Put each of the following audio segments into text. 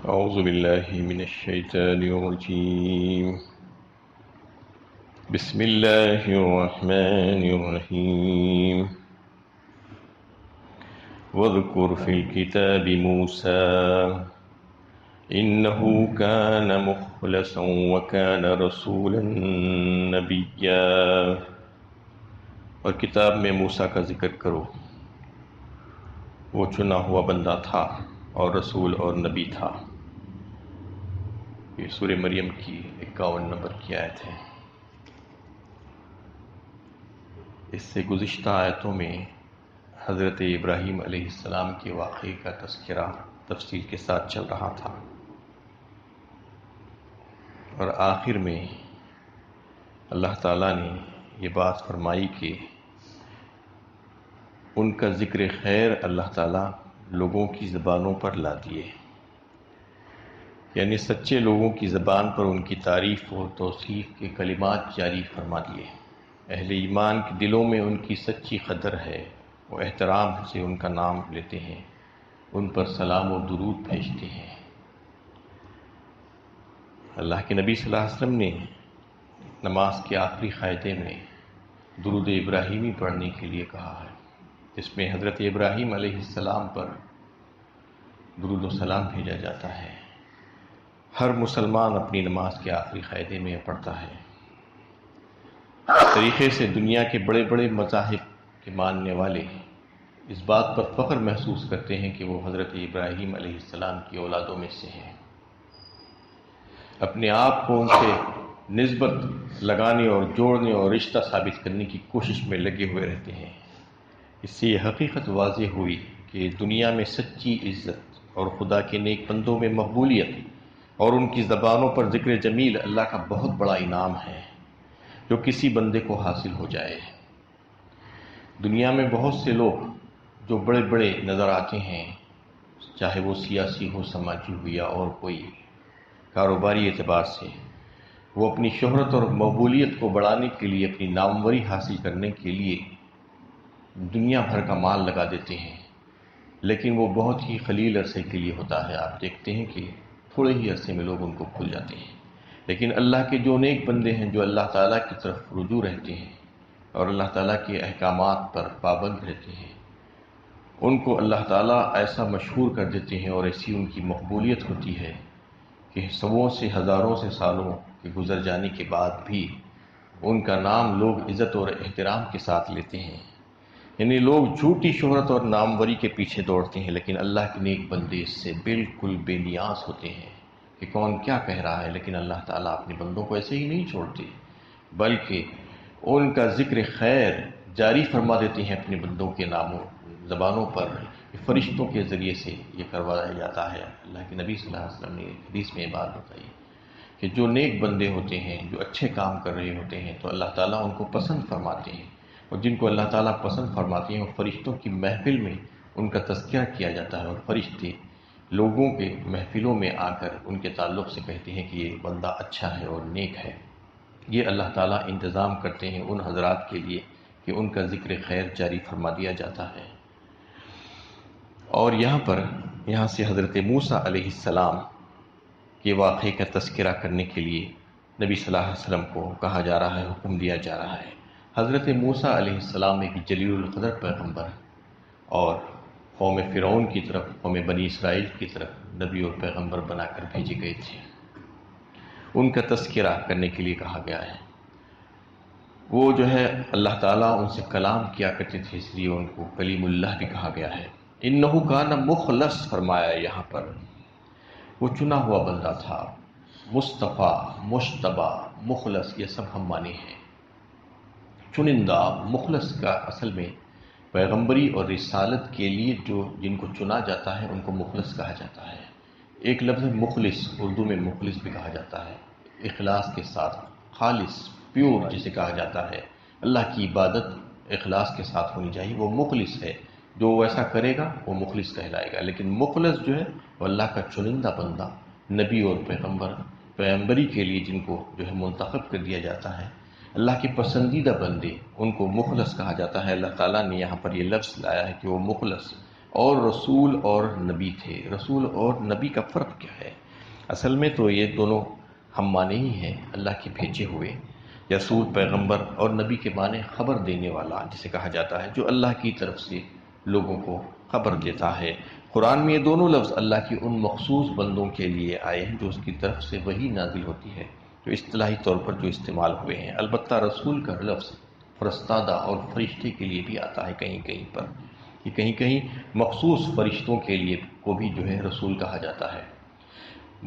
أعوذ بالله من الشيطان الرجيم. بسم الله الرحمن الرحيم. واذكر في الكتاب موسى إنه كان مخلصا وكان رسولا نبيا. اور کتاب میں موسیٰ کا ذکر کرو، وہ چنا ہوا بندہ تھا اور رسول اور نبی تھا۔ یہ سورہ مریم کی 51 نمبر کی آیت ہے۔ اس سے گزشتہ آیتوں میں حضرت ابراہیم علیہ السلام کے واقعے کا تذکرہ تفصیل کے ساتھ چل رہا تھا، اور آخر میں اللہ تعالیٰ نے یہ بات فرمائی کہ ان کا ذکر خیر اللہ تعالیٰ لوگوں کی زبانوں پر لا دیے، یعنی سچے لوگوں کی زبان پر ان کی تعریف و توصیف کے کلمات جاری فرما دیے۔ اہل ایمان کے دلوں میں ان کی سچی قدر ہے، وہ احترام سے ان کا نام لیتے ہیں، ان پر سلام و درود بھیجتے ہیں۔ اللہ کے نبی صلی اللہ علیہ وسلم نے نماز کے آخری قاعدے میں درود ابراہیمی پڑھنے کے لیے کہا ہے، جس میں حضرت ابراہیم علیہ السلام پر درود و سلام بھیجا جاتا ہے۔ ہر مسلمان اپنی نماز کے آخری قاعدے میں پڑھتا ہے۔ اس طریقے سے دنیا کے بڑے بڑے مذاہب کے ماننے والے اس بات پر فخر محسوس کرتے ہیں کہ وہ حضرت ابراہیم علیہ السلام کی اولادوں میں سے ہیں۔ اپنے آپ کو ان سے نسبت لگانے اور جوڑنے اور رشتہ ثابت کرنے کی کوشش میں لگے ہوئے رہتے ہیں۔ اس سے یہ حقیقت واضح ہوئی کہ دنیا میں سچی عزت اور خدا کے نیک بندوں میں مقبولیت اور ان کی زبانوں پر ذکر جمیل اللہ کا بہت بڑا انعام ہے جو کسی بندے کو حاصل ہو جائے۔ دنیا میں بہت سے لوگ جو بڑے بڑے نظر آتے ہیں، چاہے وہ سیاسی ہو، سماجی ہو یا اور کوئی کاروباری اعتبار سے، وہ اپنی شہرت اور مقبولیت کو بڑھانے کے لیے، اپنی ناموری حاصل کرنے کے لیے دنیا بھر کا مال لگا دیتے ہیں، لیکن وہ بہت ہی قلیل عرصے کے لیے ہوتا ہے۔ آپ دیکھتے ہیں کہ تھوڑے ہی عرصے میں لوگ ان کو بھول جاتے ہیں، لیکن اللہ کے جو نیک بندے ہیں، جو اللہ تعالیٰ کی طرف رجوع رہتے ہیں اور اللہ تعالیٰ کے احکامات پر پابند رہتے ہیں، ان کو اللہ تعالیٰ ایسا مشہور کر دیتے ہیں اور ایسی ان کی مقبولیت ہوتی ہے کہ سووں سے ہزاروں سے سالوں کے گزر جانے کے بعد بھی ان کا نام لوگ عزت اور احترام کے ساتھ لیتے ہیں۔ یعنی لوگ جھوٹی شہرت اور ناموری کے پیچھے دوڑتے ہیں، لیکن اللہ کے نیک بندے اس سے بالکل بے نیاز ہوتے ہیں کہ کون کیا کہہ رہا ہے، لیکن اللہ تعالیٰ اپنے بندوں کو ایسے ہی نہیں چھوڑتے، بلکہ ان کا ذکر خیر جاری فرما دیتے ہیں اپنے بندوں کے ناموں زبانوں پر۔ فرشتوں کے ذریعے سے یہ کروایا جاتا ہے۔ اللہ کے نبی صلی اللہ علیہ وسلم نے حدیث میں یہ بات بتائی کہ جو نیک بندے ہوتے ہیں، جو اچھے کام کر رہے ہوتے ہیں، تو اللہ تعالیٰ ان کو پسند فرماتے ہیں، اور جن کو اللہ تعالیٰ پسند فرماتے ہیں وہ فرشتوں کی محفل میں ان کا تذکرہ کیا جاتا ہے، اور فرشتے لوگوں کے محفلوں میں آ کر ان کے تعلق سے کہتے ہیں کہ یہ بندہ اچھا ہے اور نیک ہے۔ یہ اللہ تعالیٰ انتظام کرتے ہیں ان حضرات کے لیے کہ ان کا ذکر خیر جاری فرما دیا جاتا ہے۔ اور یہاں سے حضرت موسیٰ علیہ السلام کے واقعے کا تذکرہ کرنے کے لیے نبی صلی اللہ علیہ وسلم کو کہا جا رہا ہے، حکم دیا جا رہا ہے۔ حضرت موسیٰ علیہ السلام ایک جلیل القدر پیغمبر اور قوم فرعون کی طرف، قوم بنی اسرائیل کی طرف نبی اور پیغمبر بنا کر بھیجے گئے تھے۔ ان کا تذکرہ کرنے کے لیے کہا گیا ہے۔ وہ جو ہے اللہ تعالیٰ ان سے کلام کیا کرتے تھے، اس لیے ان کو کلیم اللہ بھی کہا گیا ہے۔ انہ کان مخلص فرمایا یہاں پر، وہ چنا ہوا بندہ تھا۔ مصطفیٰ، مشتبہ، مخلص، یہ سب ہم معنی ہیں۔ چنندہ، مخلص کا اصل میں پیغمبری اور رسالت کے لیے جن کو چنا جاتا ہے ان کو مخلص کہا جاتا ہے۔ ایک لفظ مخلص، اردو میں مخلص بھی کہا جاتا ہے، اخلاص کے ساتھ، خالص، پیور جسے کہا جاتا ہے۔ اللہ کی عبادت اخلاص کے ساتھ ہونی چاہیے، وہ مخلص ہے۔ جو ویسا کرے گا وہ مخلص کہلائے گا۔ لیکن مخلص جو ہے وہ اللہ کا چنندہ بندہ، نبی اور پیغمبری کے لیے جن کو جو ہے منتخب کر دیا جاتا ہے، اللہ کے پسندیدہ بندے، ان کو مخلص کہا جاتا ہے۔ اللہ تعالیٰ نے یہاں پر یہ لفظ لایا ہے کہ وہ مخلص اور رسول اور نبی تھے۔ رسول اور نبی کا فرق کیا ہے؟ اصل میں تو یہ دونوں ہم معنی ہی ہیں، اللہ کے بھیجے ہوئے۔ رسول پیغمبر اور نبی کے معنی خبر دینے والا جسے کہا جاتا ہے، جو اللہ کی طرف سے لوگوں کو خبر دیتا ہے۔ قرآن میں یہ دونوں لفظ اللہ کی ان مخصوص بندوں کے لیے آئے ہیں جو اس کی طرف سے وحی نازل ہوتی ہے، جو اصطلاحی طور پر جو استعمال ہوئے ہیں۔ البتہ رسول کا لفظ فرستادہ اور فرشتے کے لیے بھی آتا ہے کہیں کہیں پر، کہ کہیں کہیں مخصوص فرشتوں کے لیے کو بھی جو ہے رسول کہا جاتا ہے۔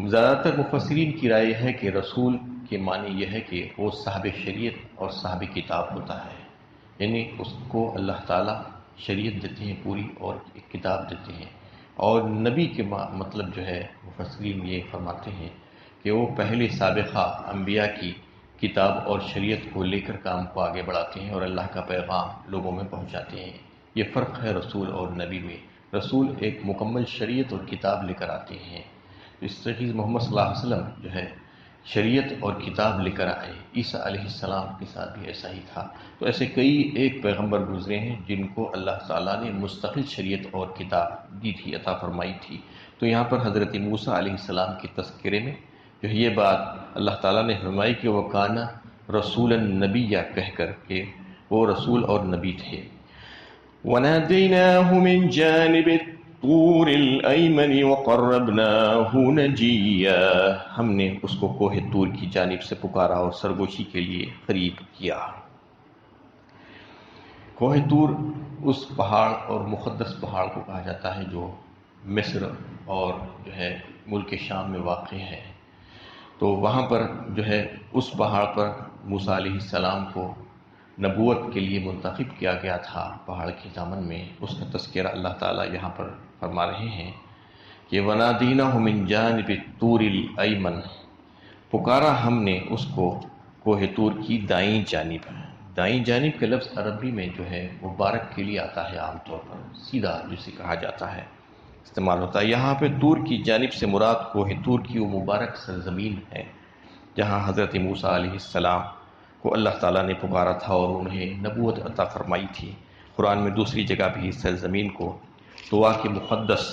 زیادہ تر مفسرین کی رائے ہے کہ رسول کے معنی یہ ہے کہ وہ صاحب شریعت اور صاحب کتاب ہوتا ہے، یعنی اس کو اللہ تعالیٰ شریعت دیتے ہیں پوری اور ایک کتاب دیتے ہیں۔ اور نبی کے مطلب جو ہے مفسرین یہ فرماتے ہیں کہ وہ پہلے سابقہ انبیاء کی کتاب اور شریعت کو لے کر کام کو آگے بڑھاتے ہیں اور اللہ کا پیغام لوگوں میں پہنچاتے ہیں۔ یہ فرق ہے رسول اور نبی میں۔ رسول ایک مکمل شریعت اور کتاب لے کر آتے ہیں۔ اس طریقے محمد صلی اللہ علیہ وسلم جو ہے شریعت اور کتاب لے کر آئے۔ عیسیٰ علیہ السلام کے ساتھ بھی ایسا ہی تھا۔ تو ایسے کئی ایک پیغمبر گزرے ہیں جن کو اللہ تعالیٰ نے مستقل شریعت اور کتاب دی تھی، عطا فرمائی تھی۔ تو یہاں پر حضرت موسیٰ علیہ السلام کے تذکرے میں جو یہ بات اللہ تعالیٰ نے فرمائی کہ وہ کانا رسول نبیہ کہہ کر کہ وہ رسول اور نبی تھے۔ وَنَادَيْنَاهُ مِنْ جَانِبِ الطُّورِ الْأَيْمَنِ وَقَرَّبْنَاهُ نَجِيًّا، ہم نے اس کو کوہ طور کی جانب سے پکارا اور سرگوشی کے لیے قریب کیا۔ کوہ طور اس پہاڑ اور مقدس پہاڑ کو کہا جاتا ہے جو مصر اور جو ہے ملک شام میں واقع ہے۔ تو وہاں پر جو ہے اس پہاڑ پر موسیٰ علیہ السلام کو نبوت کے لیے منتخب کیا گیا تھا پہاڑ کے دامن میں۔ اس کا تذکرہ اللہ تعالیٰ یہاں پر فرما رہے ہیں کہ وَنَادِينَاهُ مِنْ جَانِبِ الطُّورِ الْأَيْمَنِ، پکارا ہم نے اس کو کوہ طور کی دائیں جانب۔ دائیں جانب کا لفظ عربی میں جو ہے مبارک کے لیے آتا ہے، عام طور پر سیدھا جسے کہا جاتا ہے استعمال ہوتا ہے۔ یہاں پہ طور کی جانب سے مراد کوہ طور کی وہ مبارک سرزمین ہے جہاں حضرت موسیٰ علیہ السلام کو اللہ تعالیٰ نے پکارا تھا اور انہیں نبوت عطا فرمائی تھی۔ قرآن میں دوسری جگہ بھی اس سرزمین کو طوا کے مقدس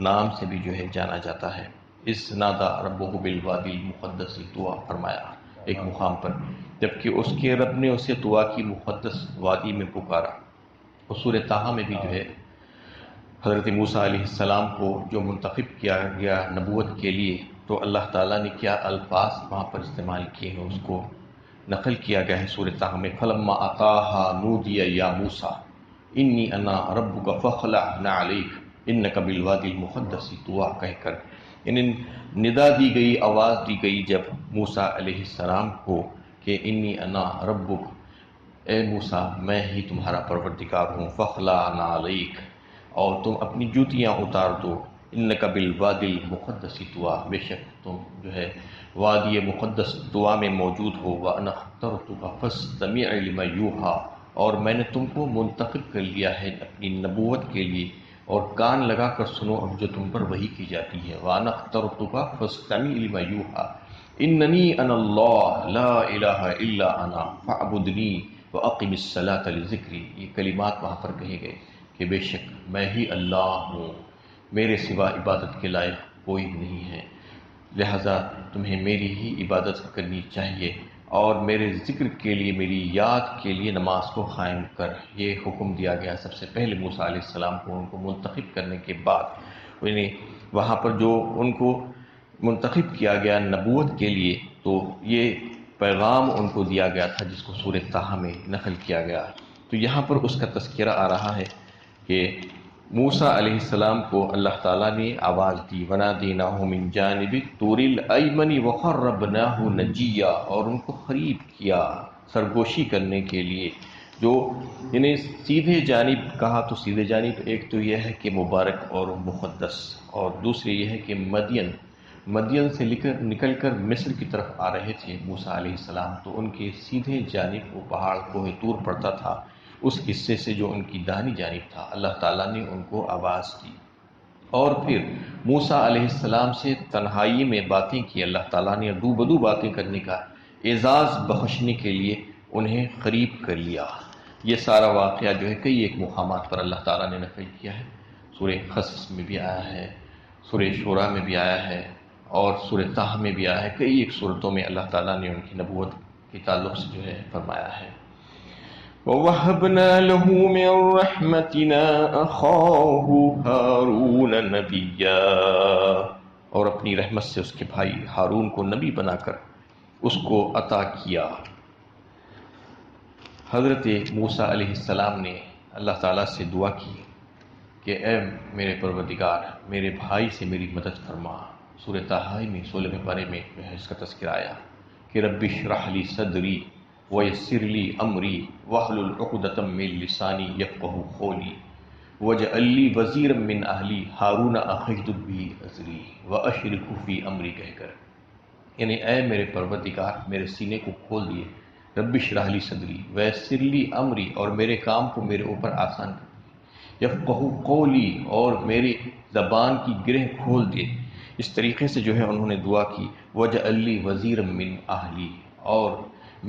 نام سے بھی جو ہے جانا جاتا ہے۔ اس نادا ربہ بالوادی المقدس طوا فرمایا ایک مقام پر، جبکہ اس کے رب نے اسے طوا کی مقدس وادی میں پکارا۔ اور سورہ طٰہٰ میں بھی جو ہے حضرت موسیٰ علیہ السلام کو جو منتخب کیا گیا نبوت کے لیے، تو اللہ تعالیٰ نے کیا الفاظ وہاں پر استعمال کیے ہیں اس کو نقل کیا گیا ہے سورہ طٰہٰ میں۔ فَلَمَّا أَتَاهَا نُودِيَ يَا مُوسَىٰ إِنِّي أَنَا رَبُّكَ فَاخْلَعْ نَعْلَيْكَ إِنَّكَ بِالْوَادِي الْمُقَدَّسِ طُوًى کہہ کر انہیں ندا دی گئی، آواز دی گئی جب موسیٰ علیہ السلام کو کہ انی انا ربک، اے موسیٰ میں ہی تمہارا پروردگار ہوں، فَاخْلَعْ نَعْلَيْكَ اور تم اپنی جوتیاں اتار دو، انک بالوادی المقدس طوا بے شک تم جو ہے وادی مقدس طوا میں موجود ہو، وَأَنَا اخْتَرْتُكَ فَاسْتَمِعْ لِمَا يُوحَىٰ اور میں نے تم کو منتخب کر لیا ہے اپنی نبوت کے لیے، اور کان لگا کر سنو اب جو تم پر وحی کی جاتی ہے۔ وَأَنَا اخْتَرْتُكَ فَاسْتَمِعْ لِمَا يُوحَىٰ إِنَّنِي أَنَا اللَّهُ لَا إِلَٰهَ إِلَّا أَنَا فَاعْبُدْنِي وَأَقِمِ الصَّلَاةَ لِذِكْرِي، یہ کلمات وہاں پر کہے گئے کہ بے شک میں ہی اللہ ہوں، میرے سوا عبادت کے لائق کوئی نہیں ہے، لہذا تمہیں میری ہی عبادت کرنی چاہیے اور میرے ذکر کے لیے، میری یاد کے لیے نماز کو قائم کر۔ یہ حکم دیا گیا سب سے پہلے موسیٰ علیہ السلام کو، ان کو منتخب کرنے کے بعد انہیں وہاں پر جو ان کو منتخب کیا گیا نبوت کے لیے، تو یہ پیغام ان کو دیا گیا تھا جس کو سورہ طٰہٰ میں نقل کیا گیا۔ تو یہاں پر اس کا تذکرہ آ رہا ہے کہ موسیٰ علیہ السلام کو اللہ تعالیٰ نے آواز دی، وَنَادَيْنَاهُ مِنْ جَانِبِ الطُّورِ الْأَيْمَنِ وَقَرَّبْنَاهُ نَجِيًّا اور ان کو قریب کیا سرگوشی کرنے کے لیے۔ جو انہیں سیدھے جانب کہا تو سیدھے جانب ایک تو یہ ہے کہ مبارک اور مقدس، اور دوسری یہ ہے کہ مدین سے نکل کر مصر کی طرف آ رہے تھے موسیٰ علیہ السلام، تو ان کے سیدھے جانب وہ پہاڑ کوہ طور پڑتا تھا، اس حصے سے جو ان کی داہنی جانب تھا اللہ تعالیٰ نے ان کو آواز دی، اور پھر موسیٰ علیہ السلام سے تنہائی میں باتیں کی اللہ تعالیٰ نے، دو بدو باتیں کرنے کا اعزاز بخشنے کے لیے انہیں قریب کر لیا۔ یہ سارا واقعہ جو ہے کئی ایک مقامات پر اللہ تعالیٰ نے نقل کیا ہے۔ سورہ قصص میں بھی آیا ہے، سورہ شورا میں بھی آیا ہے، اور سورہ طہ میں بھی آیا ہے۔ کئی ایک صورتوں میں اللہ تعالیٰ نے ان کی نبوت کے تعلق سے جو ہے فرمایا ہے۔ وَوَهَبْنَا لَهُ مِن رَحْمَتِنَا أَخَاهُ هَارُونَ نَبِيًّا، اور اپنی رحمت سے اس کے بھائی ہارون کو نبی بنا کر اس کو عطا کیا۔ حضرت موسیٰ علیہ السلام نے اللہ تعالیٰ سے دعا کی کہ اے میرے پروردگار، میرے بھائی سے میری مدد فرما۔ سورہ طٰہٰ میں 16ویں پارے میں جو ہے اس کا تذکرہ آیا کہ رب اشرح لی صدری ویسر لی امری واحلل عقدۃ من لسانی یفقہوا قولی واجعل لی وزیرا من اہلی ہارون اخی اشدد بہ ازری واشرکہ فی امری کہہ کر، یعنی اے میرے پروردگار میرے سینے کو کھول دیے، رب اشرح لی صدری ویسر لی امری، اور میرے کام کو میرے اوپر آسان کر دے، یفقہوا قولی، اور میری زبان کی گرہ کھول دے۔ اس طریقے سے جو ہے انہوں نے دعا کی، وَاجْعَلْ لِي وَزِيرًا مِّنْ أَهْلِي، اور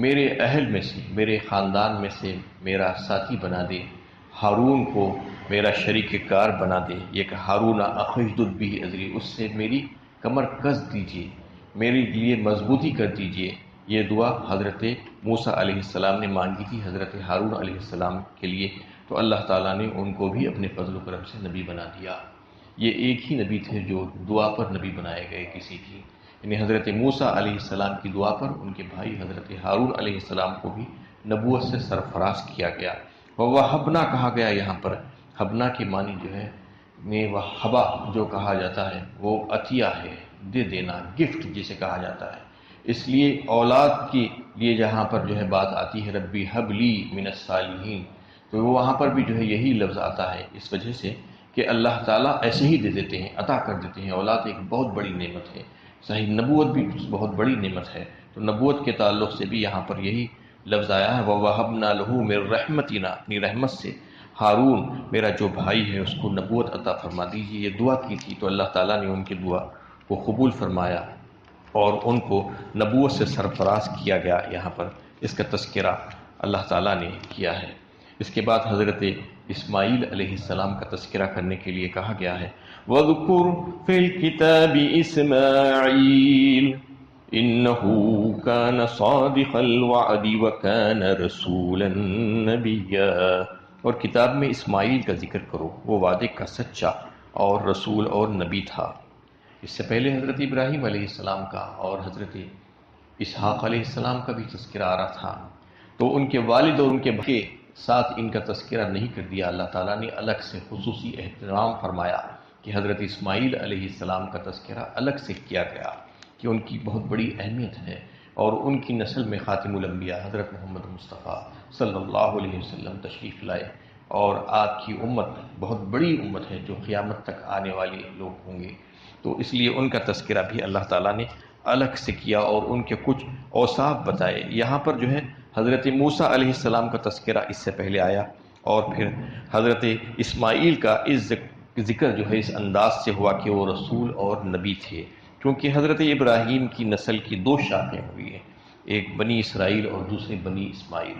میرے اہل میں سے، میرے خاندان میں سے میرا ساتھی بنا دے، ہارون کو میرا شریک کار بنا دے، یہ کہ ہارون اخی اشدد بہ ازری، اس سے میری کمر کس دیجیے، میرے لیے مضبوطی کر دیجیے۔ یہ دعا حضرت موسیٰ علیہ السلام نے مانگی تھی حضرت ہارون علیہ السلام کے لیے، تو اللہ تعالیٰ نے ان کو بھی اپنے فضل و کرم سے نبی بنا دیا۔ یہ ایک ہی نبی تھے جو دعا پر نبی بنائے گئے کسی کی، یعنی حضرت موسیٰ علیہ السلام کی دعا پر ان کے بھائی حضرت ہارون علیہ السلام کو بھی نبوت سے سرفراز کیا گیا۔ وَوَهَبْنَا کہا گیا یہاں پر، ہبنا کی معنی جو ہے وَهَبَا جو کہا جاتا ہے وہ عطیہ ہے، دے دینا، گفٹ جسے کہا جاتا ہے۔ اس لیے اولاد کے لیے جہاں پر جو ہے بات آتی ہے ربی حب لی من الصالحین، تو وہاں پر بھی جو ہے یہی لفظ آتا ہے، اس وجہ سے کہ اللہ تعالیٰ ایسے ہی دے دیتے ہیں، عطا کر دیتے ہیں۔ اولاد ایک بہت بڑی نعمت ہے، صحیح نبوت بھی بہت بڑی نعمت ہے، تو نبوت کے تعلق سے بھی یہاں پر یہی لفظ آیا ہے، وَوَهَبْنَا لَهُ مِن رَحْمَتِنَا، اپنی رحمت سے ہارون میرا جو بھائی ہے اس کو نبوت عطا فرما دیجیے۔ یہ دعا کی تھی تو اللہ تعالیٰ نے ان کی دعا کو قبول فرمایا اور ان کو نبوت سے سرفراز کیا گیا۔ یہاں پر اس کا تذکرہ اللہ تعالیٰ نے کیا ہے۔ اس کے بعد حضرت اسماعیل علیہ السلام کا تذکرہ کرنے کے لیے کہا گیا ہے، وَاذْكُرْ فِي الْكِتَابِ إِسْمَاعِيلَ إِنَّهُ كَانَ صَادِقَ الْوَعْدِ وَكَانَ رَسُولًا نَبِيًّا، اور کتاب میں اسماعیل کا ذکر کرو، وہ وعدے کا سچا اور رسول اور نبی تھا۔ اس سے پہلے حضرت ابراہیم علیہ السلام کا اور حضرت اسحاق علیہ السلام کا بھی تذکرہ آ رہا تھا، تو ان کے والد اور ان کے بھائی کے ساتھ ان کا تذکرہ نہیں کر دیا۔ اللہ تعالیٰ نے الگ سے خصوصی اہتمام فرمایا کہ حضرت اسماعیل علیہ السلام کا تذکرہ الگ سے کیا گیا کہ ان کی بہت بڑی اہمیت ہے، اور ان کی نسل میں خاتم الانبیاء حضرت محمد مصطفیٰ صلی اللہ علیہ وسلم تشریف لائے، اور آپ کی امت بہت بڑی امت ہے جو قیامت تک آنے والے لوگ ہوں گے، تو اس لیے ان کا تذکرہ بھی اللہ تعالیٰ نے الگ سے کیا اور ان کے کچھ اوصاف بتائے۔ یہاں پر جو ہے حضرت موسیٰ علیہ السلام کا تذکرہ اس سے پہلے آیا، اور پھر حضرت اسماعیل کا اس ذکر جو ہے اس انداز سے ہوا کہ وہ رسول اور نبی تھے، کیونکہ حضرت ابراہیم کی نسل کی دو شاخیں ہوئی ہیں، ایک بنی اسرائیل اور دوسری بنی اسماعیل۔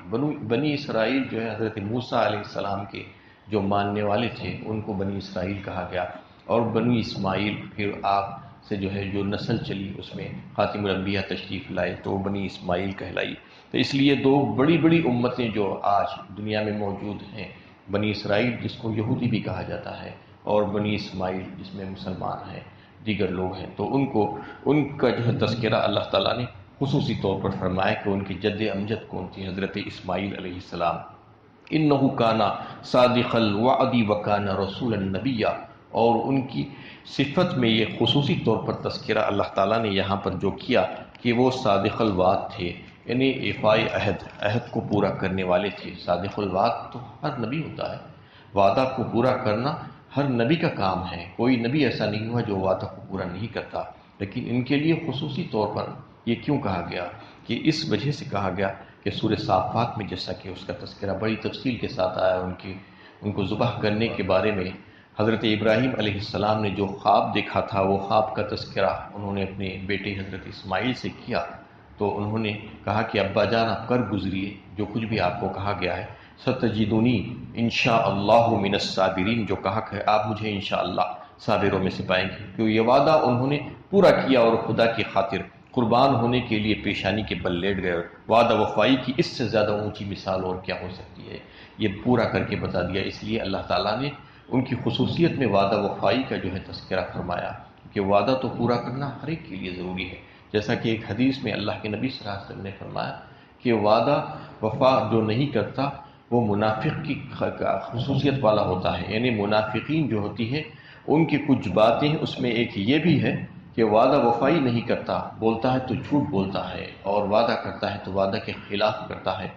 بنی اسرائیل جو ہے حضرت موسیٰ علیہ السلام کے جو ماننے والے تھے ان کو بنی اسرائیل کہا گیا، اور بنی اسماعیل پھر آپ سے جو ہے جو نسل چلی اس میں خاتم الانبیاء تشریف لائے تو وہ بنی اسماعیل کہلائی۔ تو اس لیے دو بڑی بڑی امتیں جو آج دنیا میں موجود ہیں، بنی اسرائیل جس کو یہودی بھی کہا جاتا ہے، اور بنی اسماعیل جس میں مسلمان ہیں، دیگر لوگ ہیں، تو ان کا جو ہے تذکرہ اللہ تعالیٰ نے خصوصی طور پر فرمایا کہ ان کی جد امجد کون تھی، حضرت اسماعیل علیہ السلام۔ انہ کان صادق الوعد وکان رسولا نبیا، اور ان کی صفت میں یہ خصوصی طور پر تذکرہ اللہ تعالیٰ نے یہاں پر جو کیا کہ وہ صادق الوعد تھے، یعنی ایفائے عہد کو پورا کرنے والے تھے۔ صادق الوعد تو ہر نبی ہوتا ہے، وعدہ کو پورا کرنا ہر نبی کا کام ہے، کوئی نبی ایسا نہیں ہوا جو وعدہ کو پورا نہیں کرتا، لیکن ان کے لیے خصوصی طور پر یہ کیوں کہا گیا کہ اس وجہ سے کہا گیا کہ سورہ صافات میں جیسا کہ اس کا تذکرہ بڑی تفصیل کے ساتھ آیا، ان کو ذبح کرنے کے بارے میں حضرت ابراہیم علیہ السلام نے جو خواب دیکھا تھا وہ خواب کا تذکرہ انہوں نے اپنے بیٹے حضرت اسماعیل سے کیا، تو انہوں نے کہا کہ ابا جان آپ کر گزریے جو کچھ بھی آپ کو کہا گیا ہے، ستجدونی انشاءاللہ من الصابرین، جو کہا کہ آپ مجھے انشاءاللہ صابروں میں سے پائیں گے، کہ یہ وعدہ انہوں نے پورا کیا اور خدا کی خاطر قربان ہونے کے لیے پیشانی کے بل لیٹ گئے۔ وعدہ وفائی کی اس سے زیادہ اونچی مثال اور کیا ہو سکتی ہے، یہ پورا کر کے بتا دیا۔ اس لیے اللہ تعالیٰ نے ان کی خصوصیت میں وعدہ وفائی کا جو ہے تذکرہ فرمایا کہ وعدہ تو پورا کرنا ہر ایک کے لیے ضروری ہے، جیسا کہ ایک حدیث میں اللہ کے نبی صلی اللہ علیہ وسلم نے فرمایا کہ وعدہ وفا جو نہیں کرتا وہ منافق کی خصوصیت والا ہوتا ہے، یعنی منافقین جو ہوتی ہے ان کی کچھ باتیں اس میں ایک یہ بھی ہے کہ وعدہ وفائی نہیں کرتا، بولتا ہے تو جھوٹ بولتا ہے، اور وعدہ کرتا ہے تو وعدہ کے خلاف کرتا ہے۔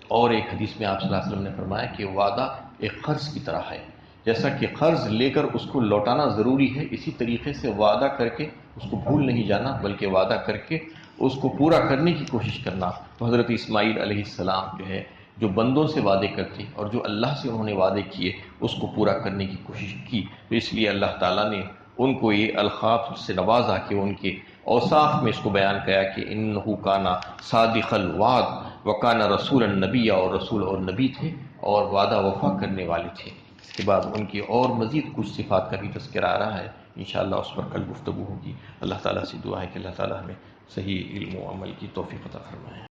اور ایک حدیث میں آپ صلی اللہ علیہ وسلم نے فرمایا کہ وعدہ ایک قرض کی طرح ہے، جیسا کہ قرض لے کر اس کو لوٹانا ضروری ہے، اسی طریقے سے وعدہ کر کے اس کو بھول نہیں جانا، بلکہ وعدہ کر کے اس کو پورا کرنے کی کوشش کرنا۔ تو حضرت اسماعیل علیہ السلام جو ہے جو بندوں سے وعدے کرتے اور جو اللہ سے انہوں نے وعدے کیے اس کو پورا کرنے کی کوشش کی، تو اس لیے اللہ تعالیٰ نے ان کو یہ القاب سے نوازا کہ ان کے اوصاف میں اس کو بیان کیا کہ انہو کانا صادق الوعد وکانا رسول النبی، اور رسول اور نبی تھے اور وعدہ وفا کرنے والے تھے۔ اس کے بعد ان کی اور مزید کچھ صفات کا بھی تذکرہ آ رہا ہے، انشاءاللہ اس پر کل گفتگو ہوگی۔ اللہ تعالیٰ سے دعا ہے کہ اللہ تعالیٰ ہمیں صحیح علم و عمل کی توفیق عطا فرمائے۔